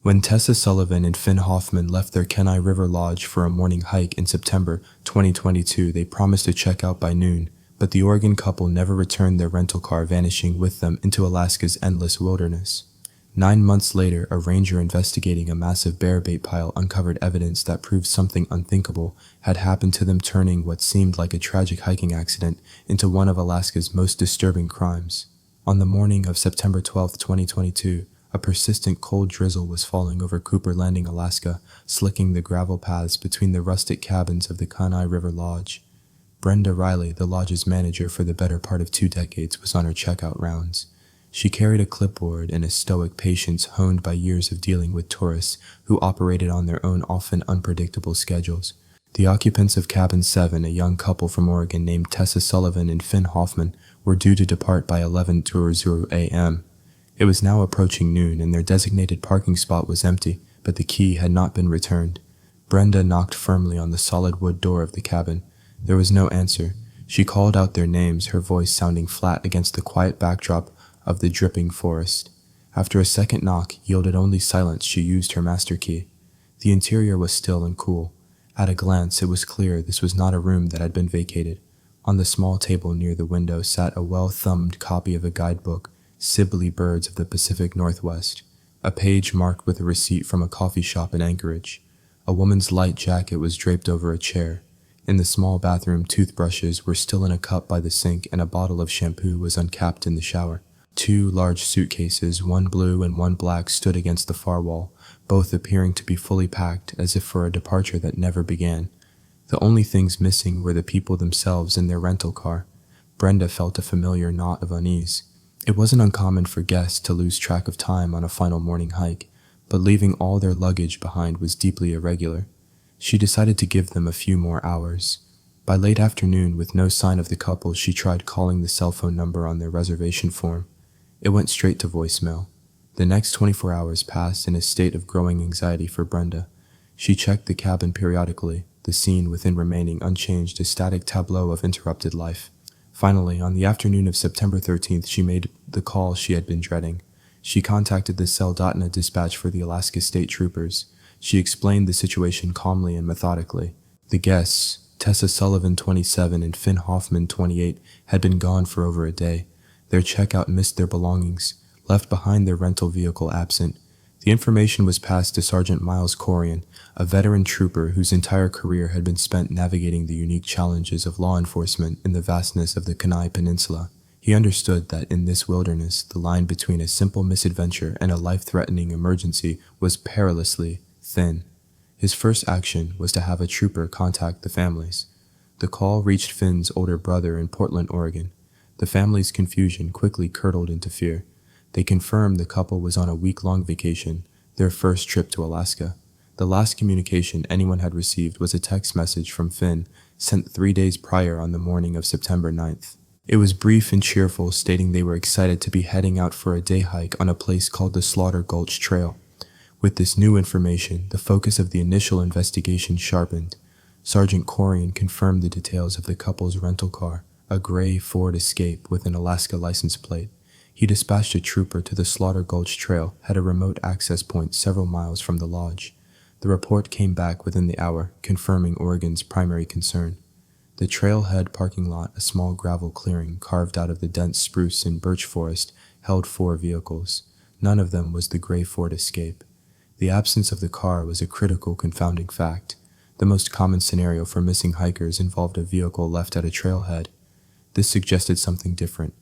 When Tessa Sullivan and Finn Hoffman left their Kenai River Lodge for a morning hike in September 2022, they promised to check out by noon, but the Oregon couple never returned their rental car, vanishing with them into Alaska's endless wilderness. 9 months later, a ranger investigating a massive bear bait pile uncovered evidence that proved something unthinkable had happened to them, turning what seemed like a tragic hiking accident into one of Alaska's most disturbing crimes. On the morning of September 12, 2022, a persistent cold drizzle was falling over Cooper Landing, Alaska, slicking the gravel paths between the rustic cabins of the Kenai River Lodge. Brenda Riley, the lodge's manager for the better part of 2 decades, was on her checkout rounds. She carried a clipboard and a stoic patience honed by years of dealing with tourists who operated on their own often unpredictable schedules. The occupants of Cabin 7, a young couple from Oregon named Tessa Sullivan and Finn Hoffman, were due to depart by 11:00 a.m. It was now approaching noon, and their designated parking spot was empty, but the key had not been returned. Brenda knocked firmly on the solid wood door of the cabin. There was no answer. She called out their names, her voice sounding flat against the quiet backdrop of the dripping forest. After a second knock yielded only silence, she used her master key. The interior was still and cool. At a glance, it was clear this was not a room that had been vacated. On the small table near the window sat a well-thumbed copy of a guidebook, Sibley Birds of the Pacific Northwest, a page marked with a receipt from a coffee shop in Anchorage. A woman's light jacket was draped over a chair. In the small bathroom, toothbrushes were still in a cup by the sink, and a bottle of shampoo was uncapped in the shower. 2 large suitcases, one blue and one black, stood against the far wall, both appearing to be fully packed, as if for a departure that never began. The only things missing were the people themselves and their rental car. Brenda felt a familiar knot of unease. It wasn't uncommon for guests to lose track of time on a final morning hike, but leaving all their luggage behind was deeply irregular. She decided to give them a few more hours. By late afternoon, with no sign of the couple, she tried calling the cell phone number on their reservation form. It went straight to voicemail. The next 24 hours passed in a state of growing anxiety for Brenda. She checked the cabin periodically, the scene within remaining unchanged, a static tableau of interrupted life. Finally, on the afternoon of September 13th, she made the call she had been dreading. She contacted the Cell.net dispatch for the Alaska State Troopers. She explained the situation calmly and methodically. The guests, Tessa Sullivan, 27, and Finn Hoffman, 28, had been gone for over a day. Their checkout missed their belongings, left behind their rental vehicle absent. The information was passed to Sergeant Miles Corian, a veteran trooper whose entire career had been spent navigating the unique challenges of law enforcement in the vastness of the Kenai Peninsula. He understood that in this wilderness, the line between a simple misadventure and a life-threatening emergency was perilously thin. His first action was to have a trooper contact the families. The call reached Finn's older brother in Portland, Oregon. The family's confusion quickly curdled into fear. They confirmed the couple was on a week-long vacation, their first trip to Alaska. The last communication anyone had received was a text message from Finn, sent 3 days prior on the morning of September 9th. It was brief and cheerful, stating they were excited to be heading out for a day hike on a place called the Slaughter Gulch Trail. With this new information, the focus of the initial investigation sharpened. Sergeant Corian confirmed the details of the couple's rental car, a gray Ford Escape with an Alaska license plate. He dispatched a trooper to the Slaughter Gulch Trail, had a remote access point several miles from the lodge. The report came back within the hour, confirming Oregon's primary concern. The trailhead parking lot, a small gravel clearing carved out of the dense spruce and birch forest, held 4 vehicles. None of them was the gray Ford Escape. The absence of the car was a critical confounding fact. The most common scenario for missing hikers involved a vehicle left at a trailhead. This suggested something different.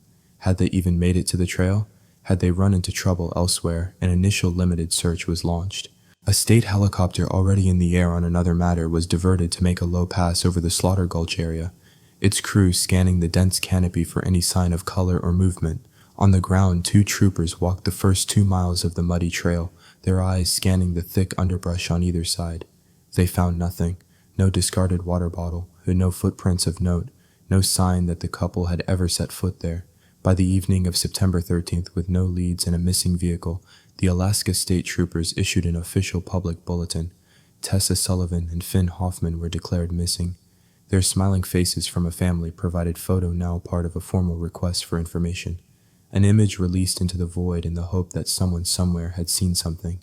Had they even made it to the trail? Had they run into trouble elsewhere? An initial limited search was launched. A state helicopter already in the air on another matter was diverted to make a low pass over the Slaughter Gulch area, its crew scanning the dense canopy for any sign of color or movement. On the ground, 2 troopers walked the first 2 miles of the muddy trail, their eyes scanning the thick underbrush on either side. They found nothing. No discarded water bottle, no footprints of note, no sign that the couple had ever set foot there. By the evening of September 13th, with no leads and a missing vehicle, the Alaska State Troopers issued an official public bulletin. Tessa Sullivan and Finn Hoffman were declared missing. Their smiling faces from a family provided photo now part of a formal request for information. An image released into the void in the hope that someone somewhere had seen something.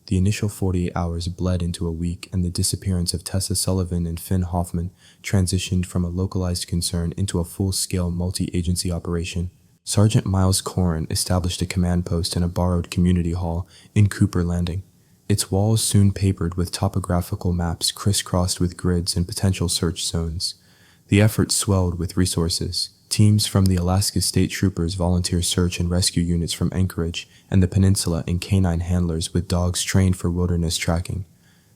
The initial 48 hours bled into a week, and the disappearance of Tessa Sullivan and Finn Hoffman transitioned from a localized concern into a full-scale multi-agency operation. Sergeant Miles Corrin established a command post in a borrowed community hall in Cooper Landing. Its walls soon papered with topographical maps crisscrossed with grids and potential search zones. The effort swelled with resources. Teams from the Alaska State Troopers, volunteer search and rescue units from Anchorage and the peninsula, and canine handlers with dogs trained for wilderness tracking.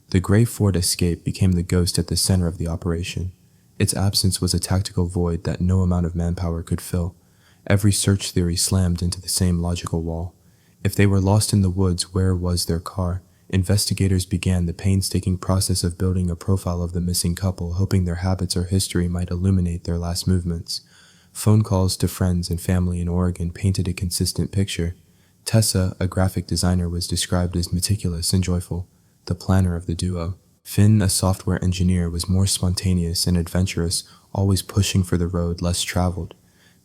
The Gray Fort escape became the ghost at the center of the operation. Its absence was a tactical void that no amount of manpower could fill. Every search theory slammed into the same logical wall. If they were lost in the woods, where was their car? Investigators began the painstaking process of building a profile of the missing couple, hoping their habits or history might illuminate their last movements. Phone calls to friends and family in Oregon painted a consistent picture. Tessa, a graphic designer, was described as meticulous and joyful, the planner of the duo. Finn, a software engineer, was more spontaneous and adventurous, always pushing for the road less traveled.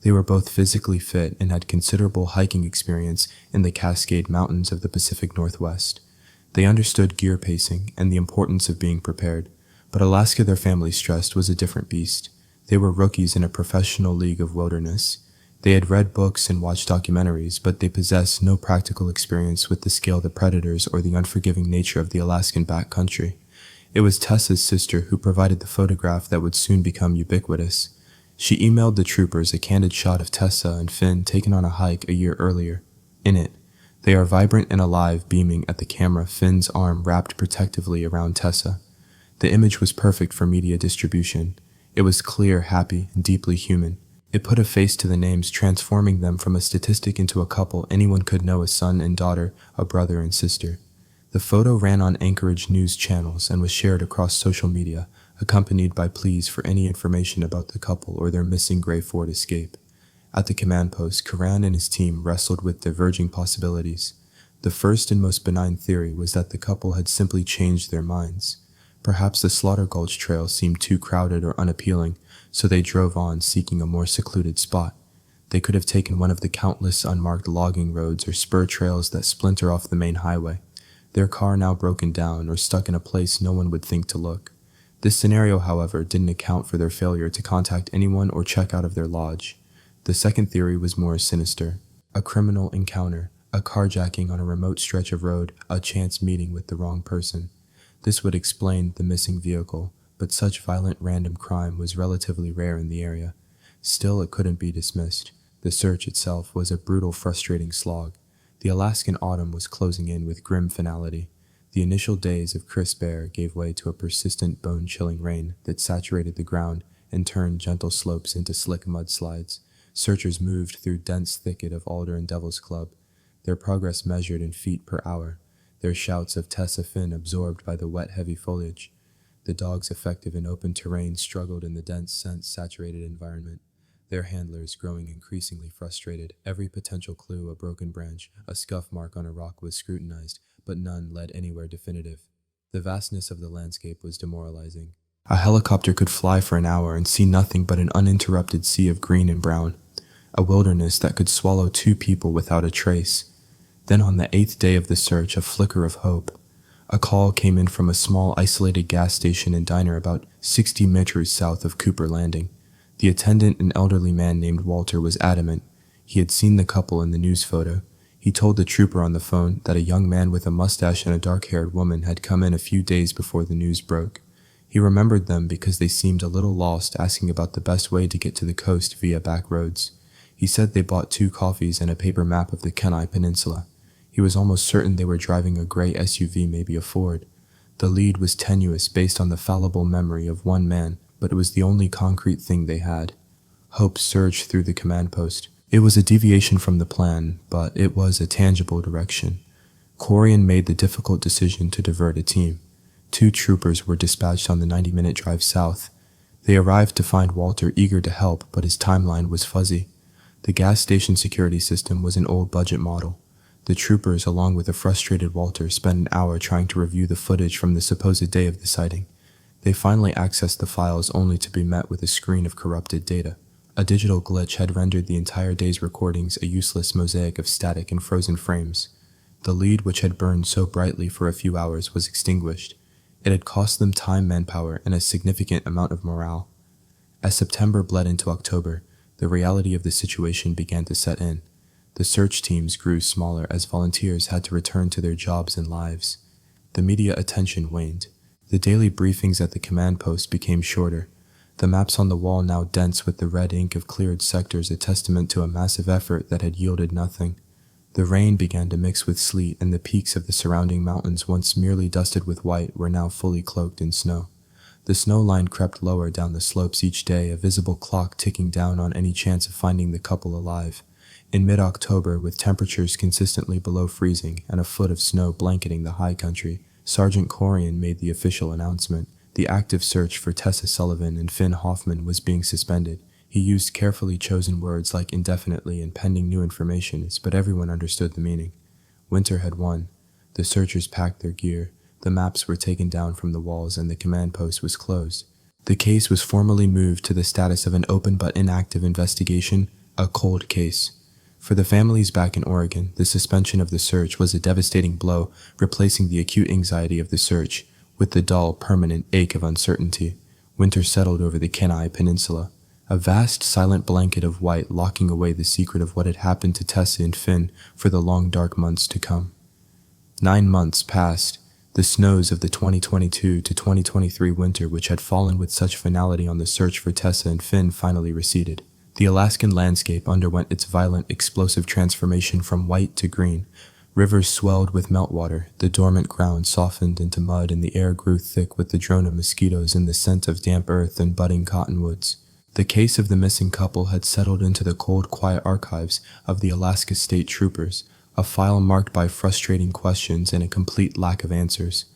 They were both physically fit and had considerable hiking experience in the Cascade Mountains of the Pacific Northwest. They understood gear pacing and the importance of being prepared, but Alaska, their family stressed, was a different beast. They were rookies in a professional league of wilderness. They had read books and watched documentaries, but they possessed no practical experience with the scale of the predators or the unforgiving nature of the Alaskan backcountry. It was Tessa's sister who provided the photograph that would soon become ubiquitous. She emailed the troopers a candid shot of Tessa and Finn taken on a hike a year earlier. In it, they are vibrant and alive, beaming at the camera, Finn's arm wrapped protectively around Tessa. The image was perfect for media distribution. It was clear, happy, and deeply human. It put a face to the names, transforming them from a statistic into a couple anyone could know, a son and daughter, a brother and sister. The photo ran on Anchorage news channels and was shared across social media, accompanied by pleas for any information about the couple or their missing Gray Fort escape. At the command post, Karan and his team wrestled with diverging possibilities. The first and most benign theory was that the couple had simply changed their minds. Perhaps the Slaughter Gulch trail seemed too crowded or unappealing, so they drove on, seeking a more secluded spot. They could have taken one of the countless unmarked logging roads or spur trails that splinter off the main highway, their car now broken down or stuck in a place no one would think to look. This scenario, however, didn't account for their failure to contact anyone or check out of their lodge. The second theory was more sinister. A criminal encounter, a carjacking on a remote stretch of road, a chance meeting with the wrong person. This would explain the missing vehicle, but such violent random crime was relatively rare in the area. Still, it couldn't be dismissed. The search itself was a brutal, frustrating slog. The Alaskan autumn was closing in with grim finality. The initial days of crisp air gave way to a persistent, bone-chilling rain that saturated the ground and turned gentle slopes into slick mudslides. Searchers moved through dense thicket of alder and devil's club, their progress measured in feet per hour, their shouts of Tessa Finn absorbed by the wet, heavy foliage. The dogs, effective in open terrain, struggled in the dense, scent-saturated environment, their handlers growing increasingly frustrated. Every potential clue, a broken branch, a scuff mark on a rock, was scrutinized, but none led anywhere definitive. The vastness of the landscape was demoralizing. A helicopter could fly for an hour and see nothing but an uninterrupted sea of green and brown, a wilderness that could swallow two people without a trace. Then on the 8th day of the search, a flicker of hope. A call came in from a small isolated gas station and diner about 60 meters south of Cooper Landing. The attendant, an elderly man named Walter, was adamant. He had seen the couple in the news photo. He told the trooper on the phone that a young man with a mustache and a dark-haired woman had come in a few days before the news broke. He remembered them because they seemed a little lost, asking about the best way to get to the coast via back roads. He said they bought 2 coffees and a paper map of the Kenai Peninsula. He was almost certain they were driving a gray SUV, maybe a Ford. The lead was tenuous, based on the fallible memory of one man, but it was the only concrete thing they had. Hope surged through the command post. It was a deviation from the plan, but it was a tangible direction. Corrian made the difficult decision to divert a team. 2 troopers were dispatched on the 90-minute drive south. They arrived to find Walter eager to help, but his timeline was fuzzy. The gas station security system was an old budget model. The troopers, along with a frustrated Walter, spent an hour trying to review the footage from the supposed day of the sighting. They finally accessed the files only to be met with a screen of corrupted data. A digital glitch had rendered the entire day's recordings a useless mosaic of static and frozen frames. The lead, which had burned so brightly for a few hours, was extinguished. It had cost them time, manpower, and a significant amount of morale. As September bled into October, the reality of the situation began to set in. The search teams grew smaller as volunteers had to return to their jobs and lives. The media attention waned. The daily briefings at the command post became shorter. The maps on the wall, now dense with the red ink of cleared sectors, a testament to a massive effort that had yielded nothing. The rain began to mix with sleet, and the peaks of the surrounding mountains, once merely dusted with white, were now fully cloaked in snow. The snow line crept lower down the slopes each day, a visible clock ticking down on any chance of finding the couple alive. In mid-October, with temperatures consistently below freezing and a foot of snow blanketing the high country, Sergeant Corian made the official announcement. The active search for Tessa Sullivan and Finn Hoffman was being suspended. He used carefully chosen words like indefinitely and pending new information, but everyone understood the meaning. Winter had won. The searchers packed their gear. The maps were taken down from the walls and the command post was closed. The case was formally moved to the status of an open but inactive investigation, a cold case. For the families back in Oregon, the suspension of the search was a devastating blow, replacing the acute anxiety of the search with the dull, permanent ache of uncertainty. Winter settled over the Kenai Peninsula, a vast, silent blanket of white locking away the secret of what had happened to Tessa and Finn for the long, dark months to come. 9 months passed. The snows of the 2022 to 2023 winter, which had fallen with such finality on the search for Tessa and Finn, finally receded. The Alaskan landscape underwent its violent, explosive transformation from white to green. Rivers swelled with meltwater, the dormant ground softened into mud, and the air grew thick with the drone of mosquitoes and the scent of damp earth and budding cottonwoods. The case of the missing couple had settled into the cold, quiet archives of the Alaska State Troopers, a file marked by frustrating questions and a complete lack of answers.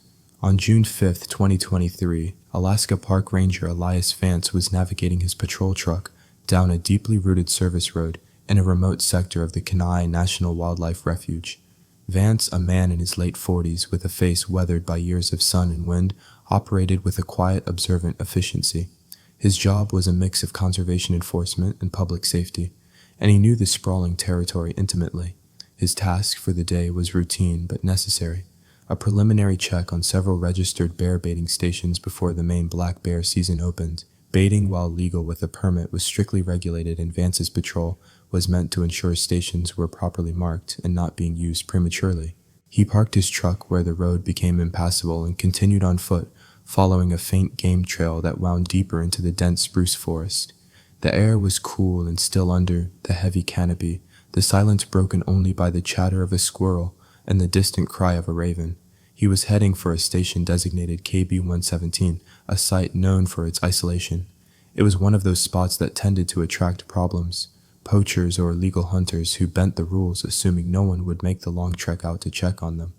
On June 5, 2023, Alaska Park Ranger Elias Vance was navigating his patrol truck down a deeply rooted service road in a remote sector of the Kenai National Wildlife Refuge. Vance, a man in his late 40s with a face weathered by years of sun and wind, operated with a quiet, observant efficiency. His job was a mix of conservation enforcement and public safety, and he knew the sprawling territory intimately. His task for the day was routine but necessary, a preliminary check on several registered bear baiting stations before the main black bear season opened. Baiting, while legal with a permit, was strictly regulated, and Vance's patrol was meant to ensure stations were properly marked and not being used prematurely. He parked his truck where the road became impassable and continued on foot, following a faint game trail that wound deeper into the dense spruce forest. The air was cool and still under the heavy canopy, the silence broken only by the chatter of a squirrel and the distant cry of a raven. He was heading for a station designated KB-117, a site known for its isolation. It was one of those spots that tended to attract problems, poachers or illegal hunters who bent the rules, assuming no one would make the long trek out to check on them.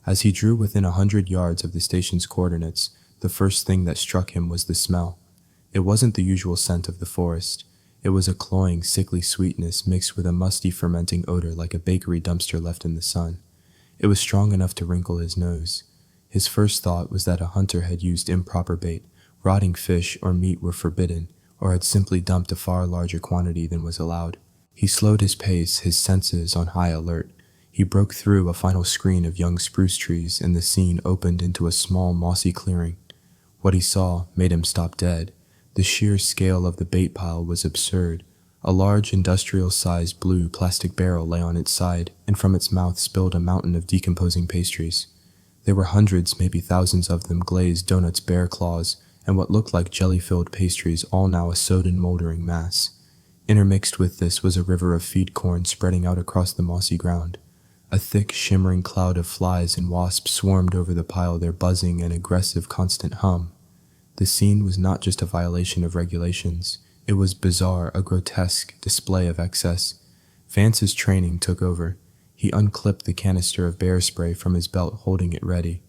As he drew within 100 yards of the station's coordinates, the first thing that struck him was the smell. It wasn't the usual scent of the forest. It was a cloying, sickly sweetness mixed with a musty, fermenting odor like a bakery dumpster left in the sun. It was strong enough to wrinkle his nose. His first thought was that a hunter had used improper bait, rotting fish or meat were forbidden, or had simply dumped a far larger quantity than was allowed. He slowed his pace, his senses on high alert. He broke through a final screen of young spruce trees, and the scene opened into a small, mossy clearing. What he saw made him stop dead. The sheer scale of the bait pile was absurd. A large industrial-sized blue plastic barrel lay on its side, and from its mouth spilled a mountain of decomposing pastries. There were hundreds, maybe thousands of them, glazed donuts, bear claws, and what looked like jelly-filled pastries, all now a sodden, moldering mass. Intermixed with this was a river of feed corn spreading out across the mossy ground. A thick, shimmering cloud of flies and wasps swarmed over the pile, their buzzing and aggressive constant hum. The scene was not just a violation of regulations. It was bizarre, a grotesque display of excess. Vance's training took over. He unclipped the canister of bear spray from his belt, holding it ready.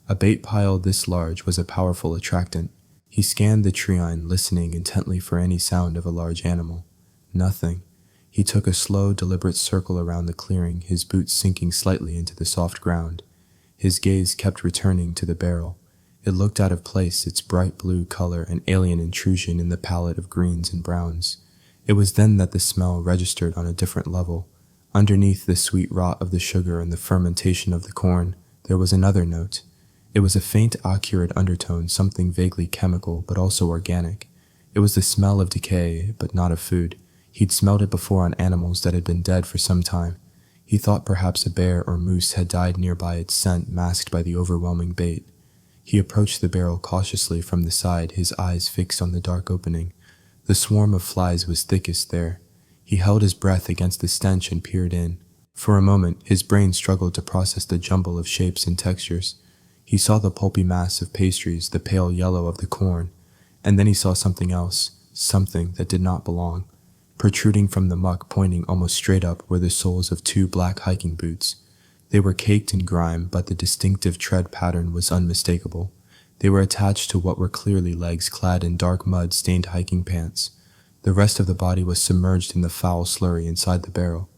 A bait pile this large was a powerful attractant. He scanned the treine, listening intently for any sound of a large animal. Nothing. He took a slow, deliberate circle around the clearing, his boots sinking slightly into the soft ground. His gaze kept returning to the barrel. It looked out of place, its bright blue color an alien intrusion in the palette of greens and browns. It was then that the smell registered on a different level, Underneath the sweet rot of the sugar and the fermentation of the corn, there was another note. It was a faint, accurate undertone, something vaguely chemical, but also organic. It was the smell of decay, but not of food. He'd smelled it before on animals that had been dead for some time. He thought perhaps a bear or moose had died nearby, its scent masked by the overwhelming bait. He approached the barrel cautiously from the side, his eyes fixed on the dark opening. The swarm of flies was thickest there. He held his breath against the stench and peered in. For a moment, his brain struggled to process the jumble of shapes and textures. He saw the pulpy mass of pastries, the pale yellow of the corn, and then he saw something else, something that did not belong. Protruding from the muck, pointing almost straight up, were the soles of 2 black hiking boots. They were caked in grime, but the distinctive tread pattern was unmistakable. They were attached to what were clearly legs clad in dark mud-stained hiking pants. The rest of the body was submerged in the foul slurry inside the barrel.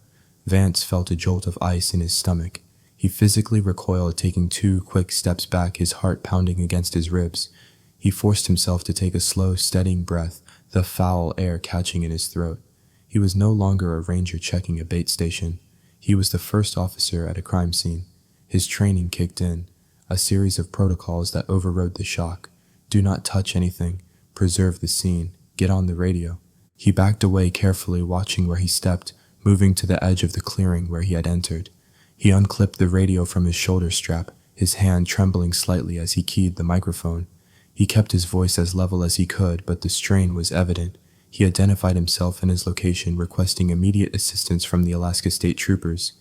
Vance felt a jolt of ice in his stomach. He physically recoiled, taking 2 quick steps back, his heart pounding against his ribs. He forced himself to take a slow, steadying breath, the foul air catching in his throat. He was no longer a ranger checking a bait station. He was the first officer at a crime scene. His training kicked in, a series of protocols that overrode the shock. Do not touch anything. Preserve the scene. Get on the radio. He backed away carefully, watching where he stepped, moving to the edge of the clearing where he had entered. He unclipped the radio from his shoulder strap, his hand trembling slightly as he keyed the microphone. He kept his voice as level as he could, but the strain was evident. He identified himself and his location, requesting immediate assistance from the Alaska State Troopers.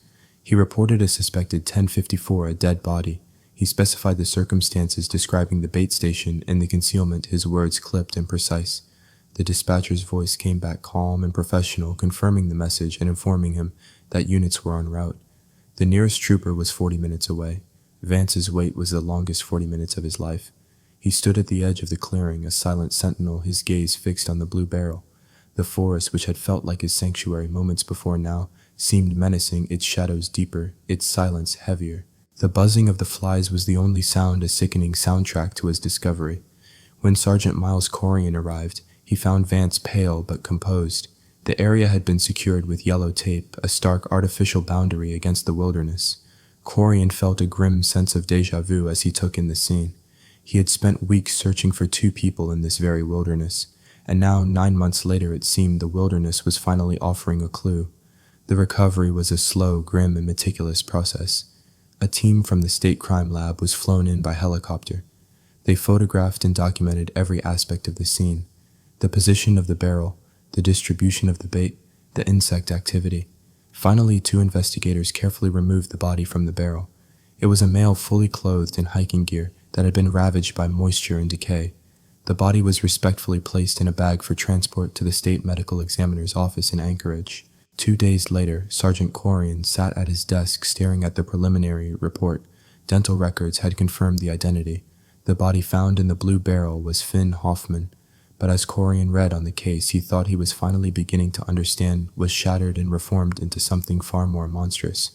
He reported a suspected 1054, a dead body. He specified the circumstances describing the bait station and the concealment, his words clipped and precise. The dispatcher's voice came back calm and professional, confirming the message and informing him that units were en route. The nearest trooper was 40 minutes away. Vance's wait was the longest 40 minutes of his life. He stood at the edge of the clearing, a silent sentinel, his gaze fixed on the blue barrel. The forest, which had felt like his sanctuary moments before now, seemed menacing, its shadows deeper, its silence heavier. The buzzing of the flies was the only sound, a sickening soundtrack to his discovery. When Sergeant Miles Corian arrived, he found Vance pale but composed. The area had been secured with yellow tape, a stark artificial boundary against the wilderness. Corian felt a grim sense of déjà vu as he took in the scene. He had spent weeks searching for 2 people in this very wilderness, and now 9 months later it seemed the wilderness was finally offering a clue. The recovery was a slow, grim, and meticulous process. A team from the state crime lab was flown in by helicopter. They photographed and documented every aspect of the scene: the position of the barrel, the distribution of the bait, the insect activity. Finally, 2 investigators carefully removed the body from the barrel. It was a male fully clothed in hiking gear that had been ravaged by moisture and decay. The body was respectfully placed in a bag for transport to the state medical examiner's office in Anchorage. 2 days later, Sergeant Corian sat at his desk staring at the preliminary report. Dental records had confirmed the identity. The body found in the blue barrel was Finn Hoffman, but as Corian read on the case, he thought he was finally beginning to understand was shattered and reformed into something far more monstrous.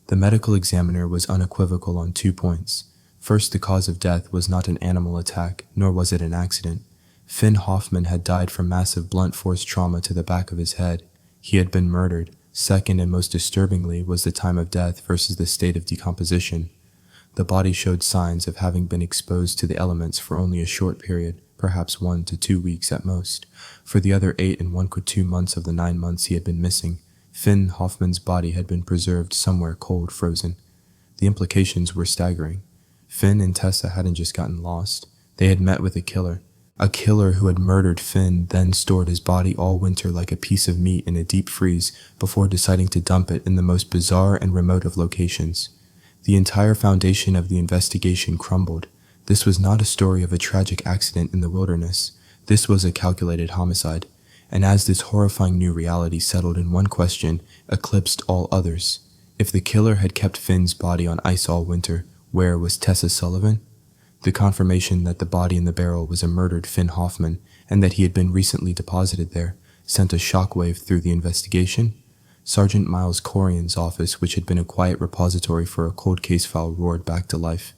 The medical examiner was unequivocal on 2 points. First, the cause of death was not an animal attack, nor was it an accident. Finn Hoffman had died from massive blunt force trauma to the back of his head. He had been murdered. Second, and most disturbingly, was the time of death versus the state of decomposition. The body showed signs of having been exposed to the elements for only a short period, perhaps 1 to 2 weeks at most. For the other 8 and 1 months of the 9 months he had been missing, Finn Hoffman's body had been preserved somewhere cold frozen. The implications were staggering. Finn and Tessa hadn't just gotten lost. They had met with a killer who had murdered Finn, then stored his body all winter like a piece of meat in a deep freeze before deciding to dump it in the most bizarre and remote of locations. The entire foundation of the investigation crumbled. This was not a story of a tragic accident in the wilderness. This was a calculated homicide. And as this horrifying new reality settled in, one question eclipsed all others. If the killer had kept Finn's body on ice all winter, where was Tessa Sullivan? The confirmation that the body in the barrel was a murdered Finn Hoffman and that he had been recently deposited there sent a shockwave through the investigation. Sergeant Miles Corian's office, which had been a quiet repository for a cold case file, roared back to life.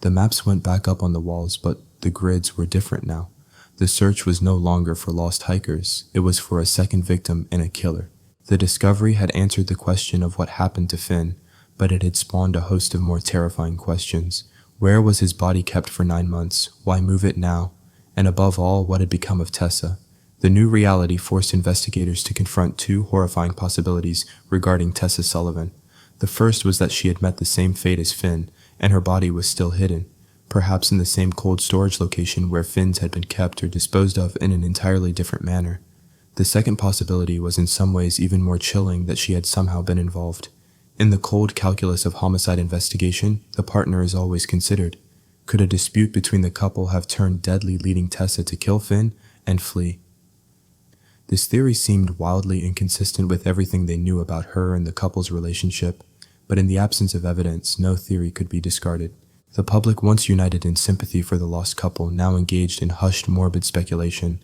The maps went back up on the walls, but the grids were different now. The search was no longer for lost hikers. It was for a second victim and a killer. The discovery had answered the question of what happened to Finn, but it had spawned a host of more terrifying questions. Where was his body kept for 9 months? Why move it now? And above all, what had become of Tessa? The new reality forced investigators to confront two horrifying possibilities regarding Tessa Sullivan. The first was that she had met the same fate as Finn, and her body was still hidden, perhaps in the same cold storage location where Finn's had been kept or disposed of in an entirely different manner. The second possibility was in some ways even more chilling, that she had somehow been involved. In the cold calculus of homicide investigation, the partner is always considered. Could a dispute between the couple have turned deadly, leading Tessa to kill Finn and flee? This theory seemed wildly inconsistent with everything they knew about her and the couple's relationship, but in the absence of evidence, no theory could be discarded. The public, once united in sympathy for the lost couple, now engaged in hushed, morbid speculation.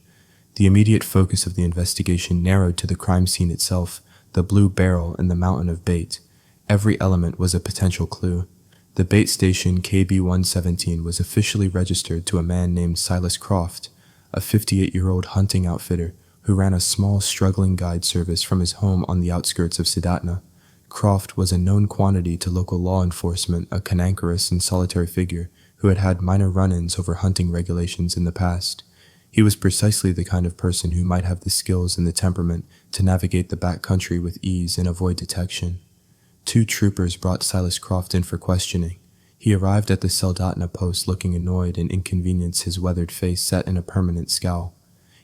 The immediate focus of the investigation narrowed to the crime scene itself, the blue barrel and the mountain of bait. Every element was a potential clue. The bait station KB-117 was officially registered to a man named Silas Croft, a 58-year-old hunting outfitter who ran a small, struggling guide service from his home on the outskirts of Sidatna. Croft was a known quantity to local law enforcement, a cantankerous and solitary figure who had had minor run-ins over hunting regulations in the past. He was precisely the kind of person who might have the skills and the temperament to navigate the backcountry with ease and avoid detection. 2 troopers brought Silas Croft in for questioning. He arrived at the Seldatna post looking annoyed and inconvenienced, his weathered face set in a permanent scowl.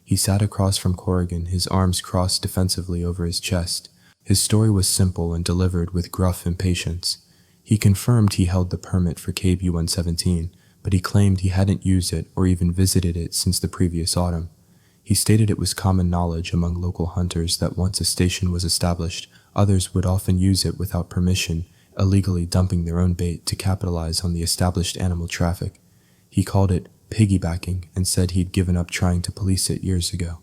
He sat across from Corrigan, his arms crossed defensively over his chest. His story was simple and delivered with gruff impatience. He confirmed he held the permit for KB-117, but he claimed he hadn't used it or even visited it since the previous autumn. He stated it was common knowledge among local hunters that once a station was established, others would often use it without permission, illegally dumping their own bait to capitalize on the established animal traffic. He called it piggybacking and said he'd given up trying to police it years ago.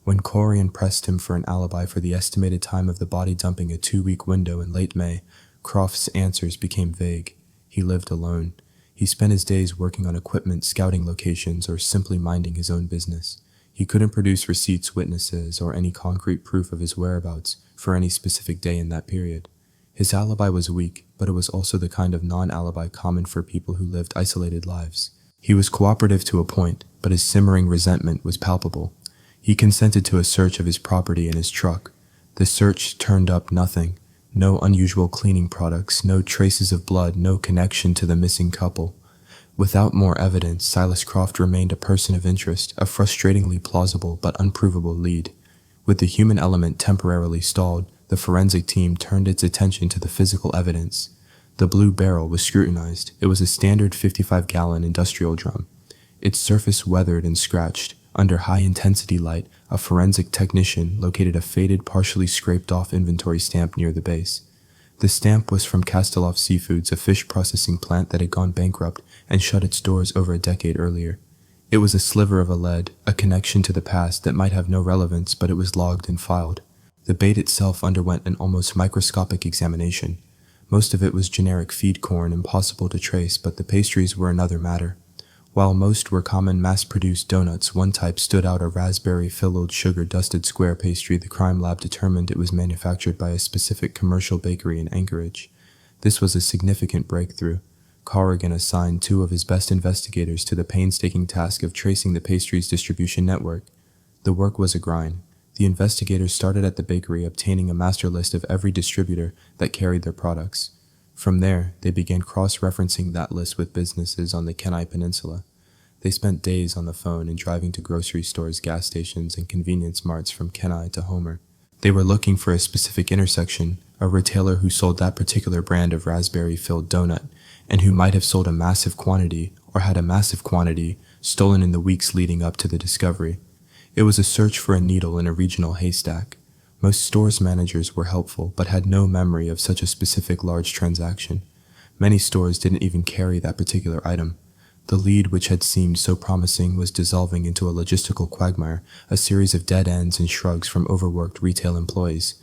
When Corrigan pressed him for an alibi for the estimated time of the body dumping, a 2-week window in late May, Croft's answers became vague. He lived alone. He spent his days working on equipment, scouting locations, or simply minding his own business. He couldn't produce receipts, witnesses, or any concrete proof of his whereabouts for any specific day in that period. His alibi was weak, but it was also the kind of non-alibi common for people who lived isolated lives. He was cooperative to a point, but his simmering resentment was palpable. He consented to a search of his property and his truck. The search turned up nothing. No unusual cleaning products, no traces of blood, no connection to the missing couple. Without more evidence, Silas Croft remained a person of interest, a frustratingly plausible but unprovable lead. With the human element temporarily stalled, the forensic team turned its attention to the physical evidence. The blue barrel was scrutinized. It was a standard 55-gallon industrial drum. Its surface weathered and scratched. Under high-intensity light, a forensic technician located a faded, partially scraped-off inventory stamp near the base. The stamp was from Casteloff Seafoods, a fish processing plant that had gone bankrupt and shut its doors over a decade earlier. It was a sliver of a lead, a connection to the past that might have no relevance, but it was logged and filed. The bait itself underwent an almost microscopic examination. Most of it was generic feed corn, impossible to trace, but the pastries were another matter. While most were common mass-produced donuts, one type stood out, a raspberry-filled, sugar-dusted square pastry. The crime lab determined it was manufactured by a specific commercial bakery in Anchorage. This was a significant breakthrough. Corrigan assigned 2 of his best investigators to the painstaking task of tracing the pastry's distribution network. The work was a grind. The investigators started at the bakery, obtaining a master list of every distributor that carried their products. From there, they began cross-referencing that list with businesses on the Kenai Peninsula. They spent days on the phone and driving to grocery stores, gas stations, and convenience marts from Kenai to Homer. They were looking for a specific intersection, a retailer who sold that particular brand of raspberry-filled donut, and who might have sold a massive quantity, or had a massive quantity, stolen in the weeks leading up to the discovery. It was a search for a needle in a regional haystack. Most stores managers were helpful, but had no memory of such a specific large transaction. Many stores didn't even carry that particular item. The lead, which had seemed so promising, was dissolving into a logistical quagmire, a series of dead ends and shrugs from overworked retail employees.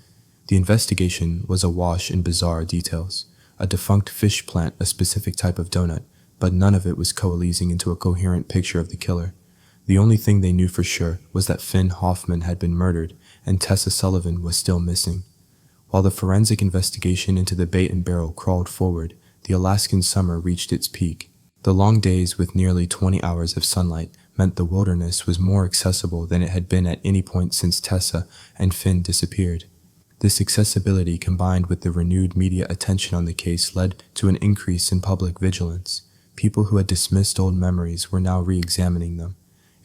The investigation was awash in bizarre details. A defunct fish plant, a specific type of donut, but none of it was coalescing into a coherent picture of the killer. The only thing they knew for sure was that Finn Hoffman had been murdered, and Tessa Sullivan was still missing. While the forensic investigation into the bait and barrel crawled forward, the Alaskan summer reached its peak. The long days with nearly 20 hours of sunlight meant the wilderness was more accessible than it had been at any point since Tessa and Finn disappeared. This accessibility combined with the renewed media attention on the case led to an increase in public vigilance. People who had dismissed old memories were now re-examining them.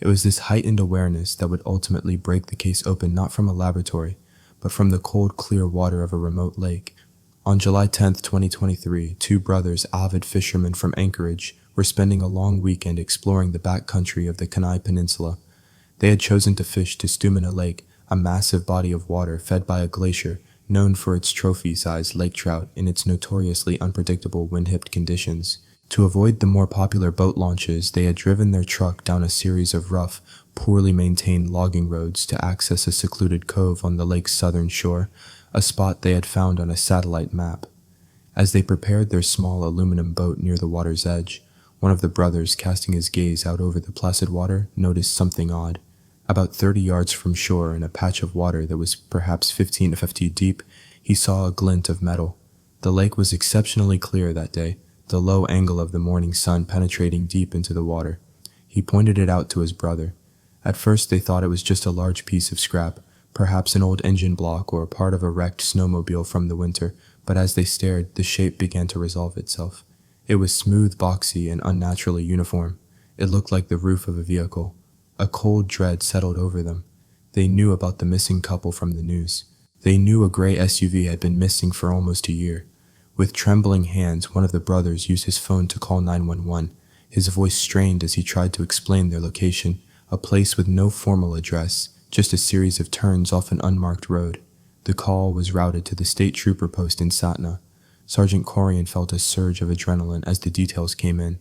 It was this heightened awareness that would ultimately break the case open not from a laboratory, but from the cold, clear water of a remote lake. On July 10, 2023, two brothers, avid fishermen from Anchorage, were spending a long weekend exploring the backcountry of the Kenai Peninsula. They had chosen to fish to Stumina Lake, a massive body of water fed by a glacier, known for its trophy-sized lake trout in its notoriously unpredictable wind-hipped conditions. To avoid the more popular boat launches, they had driven their truck down a series of rough, poorly maintained logging roads to access a secluded cove on the lake's southern shore, a spot they had found on a satellite map. As they prepared their small aluminum boat near the water's edge, one of the brothers, casting his gaze out over the placid water, noticed something odd. About 30 yards from shore, in a patch of water that was perhaps 15 to 50 deep, he saw a glint of metal. The lake was exceptionally clear that day, the low angle of the morning sun penetrating deep into the water. He pointed it out to his brother. At first they thought it was just a large piece of scrap, perhaps an old engine block or part of a wrecked snowmobile from the winter, but as they stared, the shape began to resolve itself. It was smooth, boxy, and unnaturally uniform. It looked like the roof of a vehicle. A cold dread settled over them. They knew about the missing couple from the news. They knew a gray SUV had been missing for almost a year. With trembling hands, one of the brothers used his phone to call 911. His voice strained as he tried to explain their location, a place with no formal address, just a series of turns off an unmarked road. The call was routed to the state trooper post in Satna. Sergeant Corian felt a surge of adrenaline as the details came in.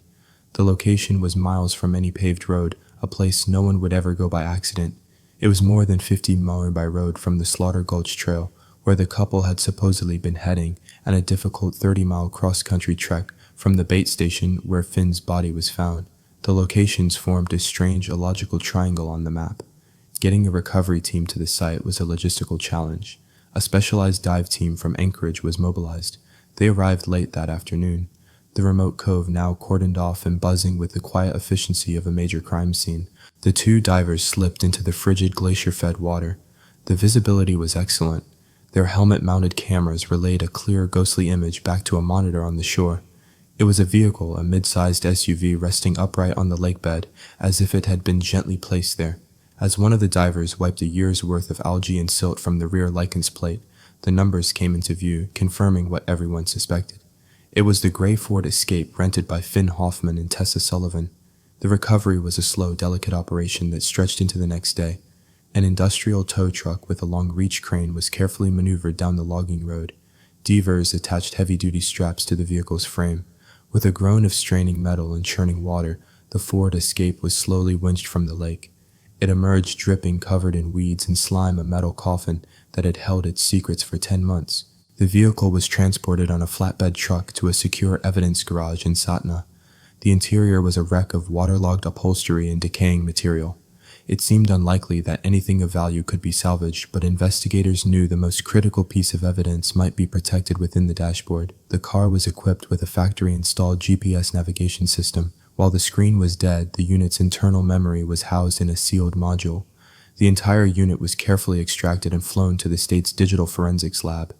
The location was miles from any paved road, a place no one would ever go by accident. It was more than 50 miles by road from the Slaughter Gulch Trail, where the couple had supposedly been heading, and a difficult 30-mile cross-country trek from the bait station where Finn's body was found. The locations formed a strange, illogical triangle on the map. Getting a recovery team to the site was a logistical challenge. A specialized dive team from Anchorage was mobilized. They arrived late that afternoon, the remote cove now cordoned off and buzzing with the quiet efficiency of a major crime scene. The two divers slipped into the frigid glacier-fed water. The visibility was excellent. Their helmet-mounted cameras relayed a clear, ghostly image back to a monitor on the shore. It was a vehicle, a mid-sized SUV resting upright on the lakebed, as if it had been gently placed there. As one of the divers wiped a year's worth of algae and silt from the rear license plate, the numbers came into view, confirming what everyone suspected. It was the gray Ford Escape rented by Finn Hoffman and Tessa Sullivan. The recovery was a slow, delicate operation that stretched into the next day. An industrial tow truck with a long reach crane was carefully maneuvered down the logging road. Divers attached heavy-duty straps to the vehicle's frame. With a groan of straining metal and churning water, the Ford Escape was slowly winched from the lake. It emerged dripping, covered in weeds and slime, a metal coffin that had held its secrets for 10 months. The vehicle was transported on a flatbed truck to a secure evidence garage in Satna. The interior was a wreck of waterlogged upholstery and decaying material. It seemed unlikely that anything of value could be salvaged, but investigators knew the most critical piece of evidence might be protected within the dashboard. The car was equipped with a factory-installed GPS navigation system. While the screen was dead, the unit's internal memory was housed in a sealed module. The entire unit was carefully extracted and flown to the state's digital forensics lab.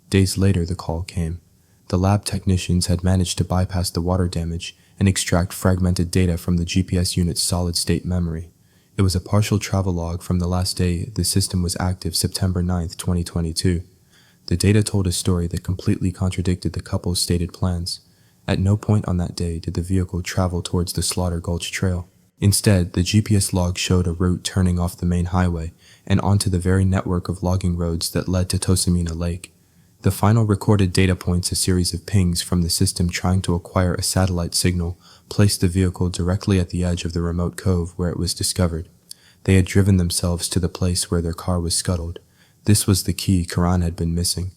Days later, the call came. The lab technicians had managed to bypass the water damage and extract fragmented data from the GPS unit's solid-state memory. It was a partial travelogue from the last day the system was active, September 9, 2022. The data told a story that completely contradicted the couple's stated plans. At no point on that day did the vehicle travel towards the Slaughter Gulch Trail. Instead, the GPS log showed a route turning off the main highway and onto the very network of logging roads that led to Tosamina Lake. The final recorded data points, a series of pings from the system trying to acquire a satellite signal, placed the vehicle directly at the edge of the remote cove where it was discovered. They had driven themselves to the place where their car was scuttled. This was the key Karan had been missing.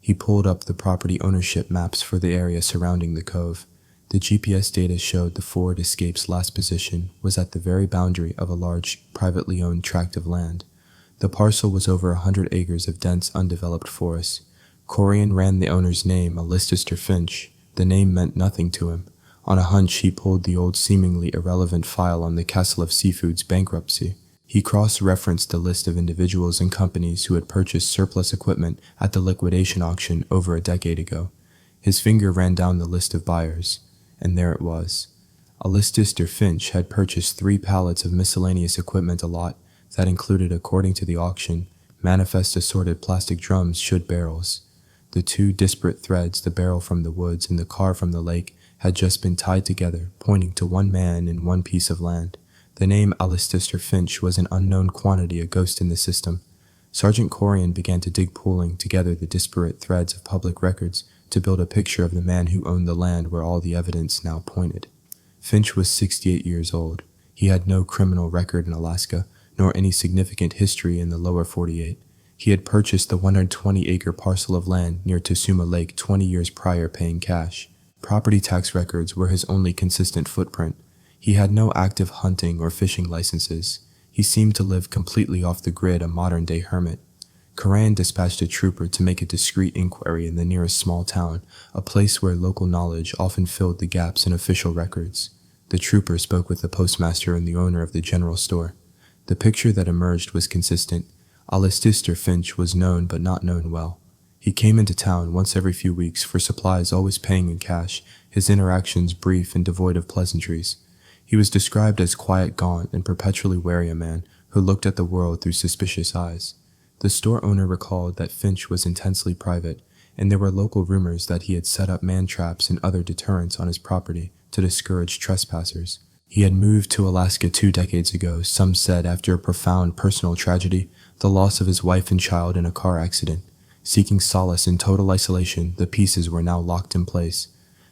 He pulled up the property ownership maps for the area surrounding the cove. The GPS data showed the Ford Escape's last position was at the very boundary of a large, privately owned tract of land. The parcel was over 100 acres of dense, undeveloped forest. Corian ran the owner's name, Alaskan Finch. The name meant nothing to him. On a hunch, he pulled the old seemingly irrelevant file on the Castle of Seafood's bankruptcy. He cross-referenced the list of individuals and companies who had purchased surplus equipment at the liquidation auction over a decade ago. His finger ran down the list of buyers, and there it was. Alaskan Finch had purchased 3 pallets of miscellaneous equipment a lot that included, according to the auction, manifest assorted plastic drums should barrels. The 2 disparate threads, the barrel from the woods and the car from the lake, had just been tied together, pointing to one man and one piece of land. The name Alaskan Finch was an unknown quantity, a ghost in the system. Sergeant Corian began to dig, pulling together the disparate threads of public records to build a picture of the man who owned the land where all the evidence now pointed. Finch was 68 years old. He had no criminal record in Alaska, nor any significant history in the lower 48. He had purchased the 120-acre parcel of land near Tsuma Lake 20 years prior, paying cash. Property tax records were his only consistent footprint. He had no active hunting or fishing licenses. He seemed to live completely off the grid, a modern-day hermit. Corian dispatched a trooper to make a discreet inquiry in the nearest small town, a place where local knowledge often filled the gaps in official records. The trooper spoke with the postmaster and the owner of the general store. The picture that emerged was consistent. Alaskan Finch was known but not known well. He came into town once every few weeks for supplies, always paying in cash, his interactions brief and devoid of pleasantries. He was described as quiet, gaunt, and perpetually wary, a man who looked at the world through suspicious eyes. The store owner recalled that Finch was intensely private, and there were local rumors that he had set up man-traps and other deterrents on his property to discourage trespassers. He had moved to Alaska 2 decades ago, some said after a profound personal tragedy, the loss of his wife and child in a car accident. Seeking solace in total isolation, the pieces were now locked in place.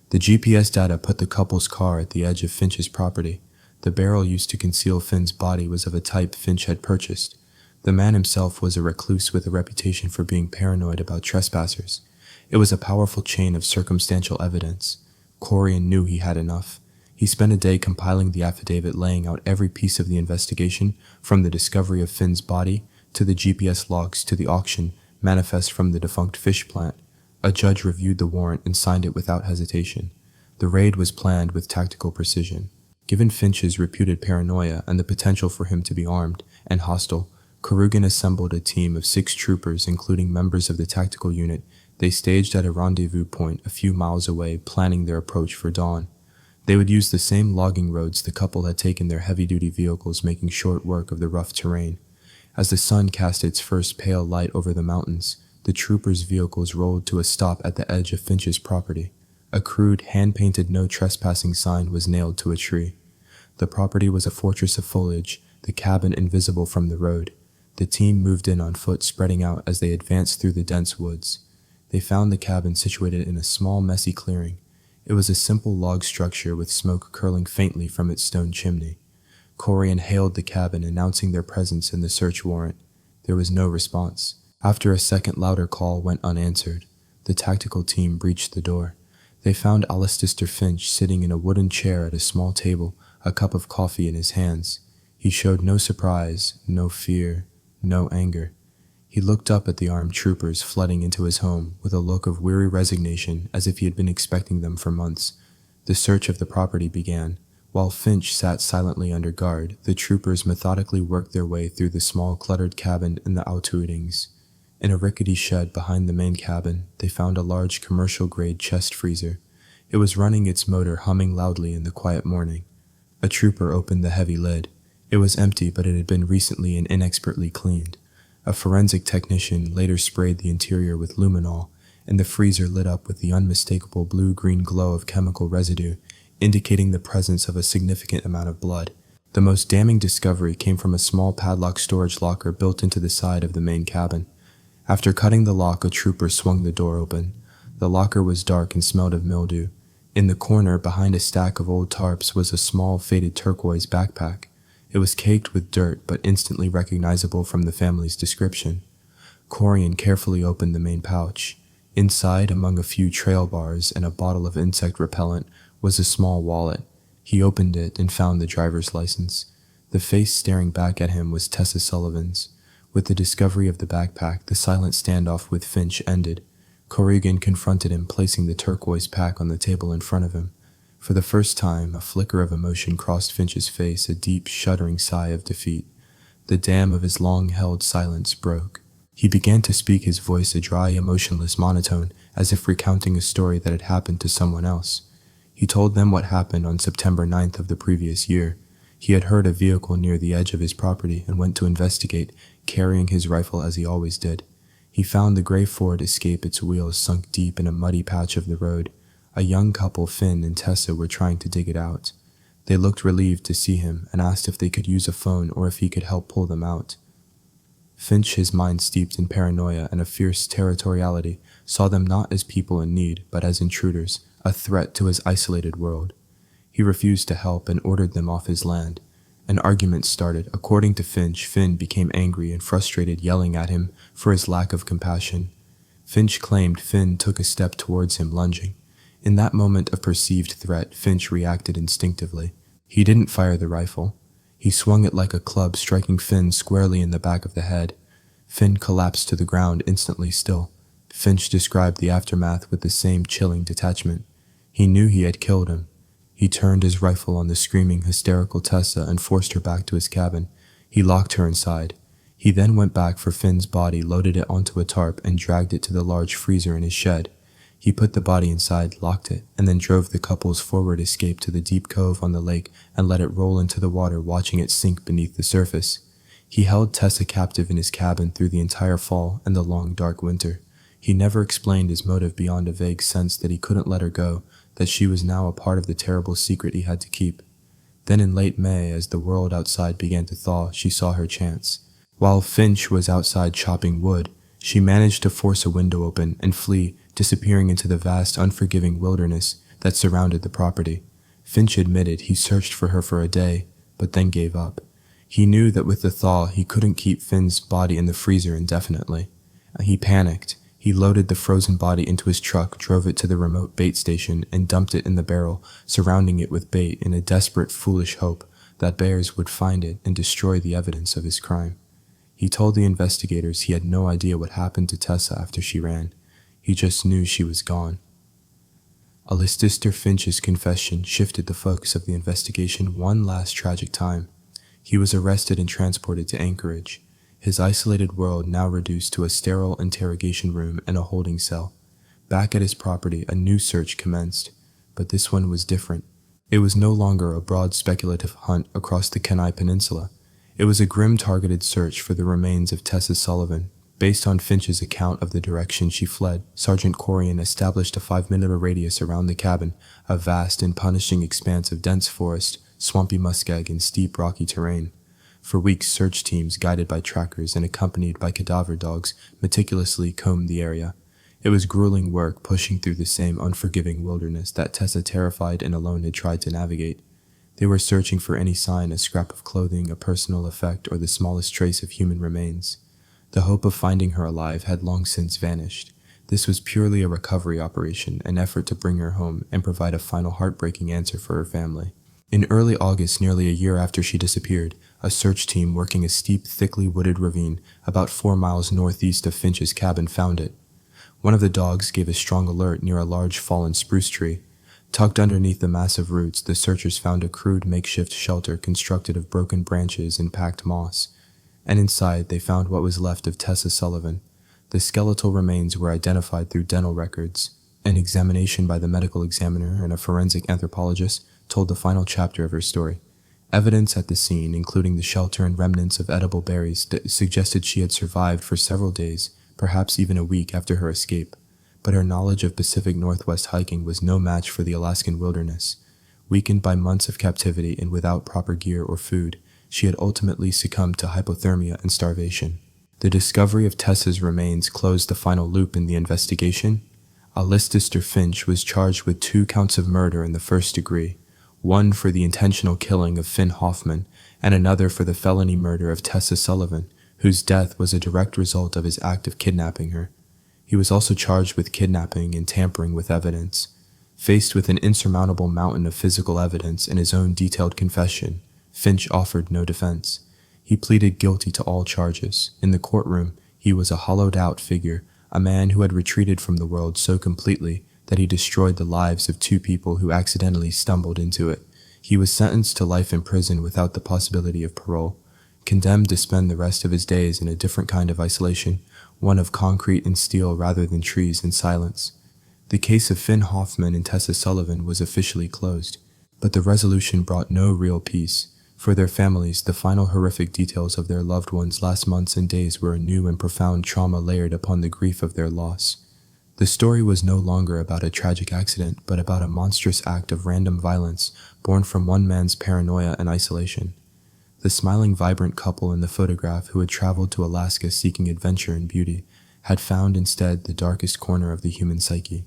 The GPS data put the couple's car at the edge of Finch's property. The barrel used to conceal Finn's body was of a type Finch had purchased. The man himself was a recluse with a reputation for being paranoid about trespassers. It was a powerful chain of circumstantial evidence. Corian knew he had enough. He spent a day compiling the affidavit, laying out every piece of the investigation, from the discovery of Finn's body to the GPS logs to the auction manifest from the defunct fish plant. A judge reviewed the warrant and signed it without hesitation. The raid was planned with tactical precision. Given Finch's reputed paranoia and the potential for him to be armed and hostile, Corrigan assembled a team of 6 troopers, including members of the tactical unit. They staged at a rendezvous point a few miles away, planning their approach for dawn. They would use the same logging roads the couple had taken their heavy-duty vehicles, making short work of the rough terrain. As the sun cast its first pale light over the mountains, the troopers' vehicles rolled to a stop at the edge of Finch's property. A crude, hand-painted no trespassing sign was nailed to a tree. The property was a fortress of foliage, the cabin invisible from the road. The team moved in on foot, spreading out as they advanced through the dense woods. They found the cabin situated in a small, messy clearing. It was a simple log structure with smoke curling faintly from its stone chimney. Corian hailed the cabin, announcing their presence in the search warrant. There was no response. After a second louder call went unanswered, the tactical team breached the door. They found Alaskan Finch sitting in a wooden chair at a small table, a cup of coffee in his hands. He showed no surprise, no fear, no anger. He looked up at the armed troopers flooding into his home with a look of weary resignation, as if he had been expecting them for months. The search of the property began. While Finch sat silently under guard, the troopers methodically worked their way through the small, cluttered cabin and the outbuildings. In a rickety shed behind the main cabin, they found a large commercial-grade chest freezer. It was running its motor, humming loudly in the quiet morning. A trooper opened the heavy lid. It was empty, but it had been recently and inexpertly cleaned. A forensic technician later sprayed the interior with luminol, and the freezer lit up with the unmistakable blue-green glow of chemical residue, indicating the presence of a significant amount of blood. The most damning discovery came from a small padlock storage locker built into the side of the main cabin. After cutting the lock, a trooper swung the door open. The locker was dark and smelled of mildew. In the corner, behind a stack of old tarps, was a small, faded turquoise backpack. It was caked with dirt, but instantly recognizable from the family's description. Corian carefully opened the main pouch. Inside, among a few trail bars and a bottle of insect repellent, was a small wallet. He opened it and found the driver's license. The face staring back at him was Tessa Sullivan's. With the discovery of the backpack, the silent standoff with Finch ended. Corrigan confronted him, placing the turquoise pack on the table in front of him. For the first time, a flicker of emotion crossed Finch's face, a deep, shuddering sigh of defeat. The dam of his long-held silence broke. He began to speak, his voice a dry, emotionless monotone, as if recounting a story that had happened to someone else. He told them what happened on September 9th of the previous year. He had heard a vehicle near the edge of his property and went to investigate, carrying his rifle as he always did. He found the gray Ford escape, its wheels sunk deep in a muddy patch of the road. A young couple, Finn and Tessa, were trying to dig it out. They looked relieved to see him and asked if they could use a phone or if he could help pull them out. Finch, his mind steeped in paranoia and a fierce territoriality, saw them not as people in need, but as intruders, a threat to his isolated world. He refused to help and ordered them off his land. An argument started. According to Finch, Finn became angry and frustrated, yelling at him for his lack of compassion. Finch claimed Finn took a step towards him, lunging. In that moment of perceived threat, Finch reacted instinctively. He didn't fire the rifle. He swung it like a club, striking Finn squarely in the back of the head. Finn collapsed to the ground, instantly still. Finch described the aftermath with the same chilling detachment. He knew he had killed him. He turned his rifle on the screaming, hysterical Tessa and forced her back to his cabin. He locked her inside. He then went back for Finn's body, loaded it onto a tarp, and dragged it to the large freezer in his shed. He put the body inside, locked it, and then drove the couple's forward escape to the deep cove on the lake and let it roll into the water, watching it sink beneath the surface. He held Tessa captive in his cabin through the entire fall and the long, dark winter. He never explained his motive beyond a vague sense that he couldn't let her go, that she was now a part of the terrible secret he had to keep. Then in late May, as the world outside began to thaw, she saw her chance. While Finch was outside chopping wood, she managed to force a window open and flee, disappearing into the vast, unforgiving wilderness that surrounded the property. Finch admitted he searched for her for a day, but then gave up. He knew that with the thaw, he couldn't keep Finn's body in the freezer indefinitely. He panicked. He loaded the frozen body into his truck, drove it to the remote bait station, and dumped it in the barrel, surrounding it with bait in a desperate, foolish hope that bears would find it and destroy the evidence of his crime. He told the investigators he had no idea what happened to Tessa after she ran. He just knew she was gone. Alistair Finch's confession shifted the focus of the investigation one last tragic time. He was arrested and transported to Anchorage, his isolated world now reduced to a sterile interrogation room and a holding cell. Back at his property, a new search commenced, but this one was different. It was no longer a broad speculative hunt across the Kenai Peninsula. It was a grim targeted search for the remains of Tessa Sullivan. Based on Finch's account of the direction she fled, Sergeant Corian established a 5-minute radius around the cabin, a vast and punishing expanse of dense forest, swampy muskeg, and steep rocky terrain. For weeks, search teams, guided by trackers and accompanied by cadaver dogs, meticulously combed the area. It was grueling work, pushing through the same unforgiving wilderness that Tessa, terrified and alone, had tried to navigate. They were searching for any sign, a scrap of clothing, a personal effect, or the smallest trace of human remains. The hope of finding her alive had long since vanished. This was purely a recovery operation, an effort to bring her home and provide a final heartbreaking answer for her family. In early August, nearly a year after she disappeared, a search team working a steep, thickly wooded ravine about 4 miles northeast of Finch's cabin found it. One of the dogs gave a strong alert near a large fallen spruce tree. Tucked underneath the massive roots, the searchers found a crude makeshift shelter constructed of broken branches and packed moss. And inside, they found what was left of Tessa Sullivan. The skeletal remains were identified through dental records. An examination by the medical examiner and a forensic anthropologist told the final chapter of her story. Evidence at the scene, including the shelter and remnants of edible berries, suggested she had survived for several days, perhaps even a week after her escape. But her knowledge of Pacific Northwest hiking was no match for the Alaskan wilderness. Weakened by months of captivity and without proper gear or food, she had ultimately succumbed to hypothermia and starvation. The discovery of Tessa's remains closed the final loop in the investigation. Alistair Finch was charged with 2 counts of murder in the first degree, one for the intentional killing of Finn Hoffman, and another for the felony murder of Tessa Sullivan, whose death was a direct result of his act of kidnapping her. He was also charged with kidnapping and tampering with evidence. Faced with an insurmountable mountain of physical evidence and his own detailed confession, Finch offered no defense. He pleaded guilty to all charges. In the courtroom, he was a hollowed-out figure, a man who had retreated from the world so completely that he destroyed the lives of two people who accidentally stumbled into it. He was sentenced to life in prison without the possibility of parole, condemned to spend the rest of his days in a different kind of isolation, one of concrete and steel rather than trees and silence. The case of Finn Hoffman and Tessa Sullivan was officially closed, but the resolution brought no real peace. For their families, the final horrific details of their loved ones' last months and days were a new and profound trauma layered upon the grief of their loss. The story was no longer about a tragic accident, but about a monstrous act of random violence born from one man's paranoia and isolation. The smiling, vibrant couple in the photograph who had traveled to Alaska seeking adventure and beauty had found instead the darkest corner of the human psyche.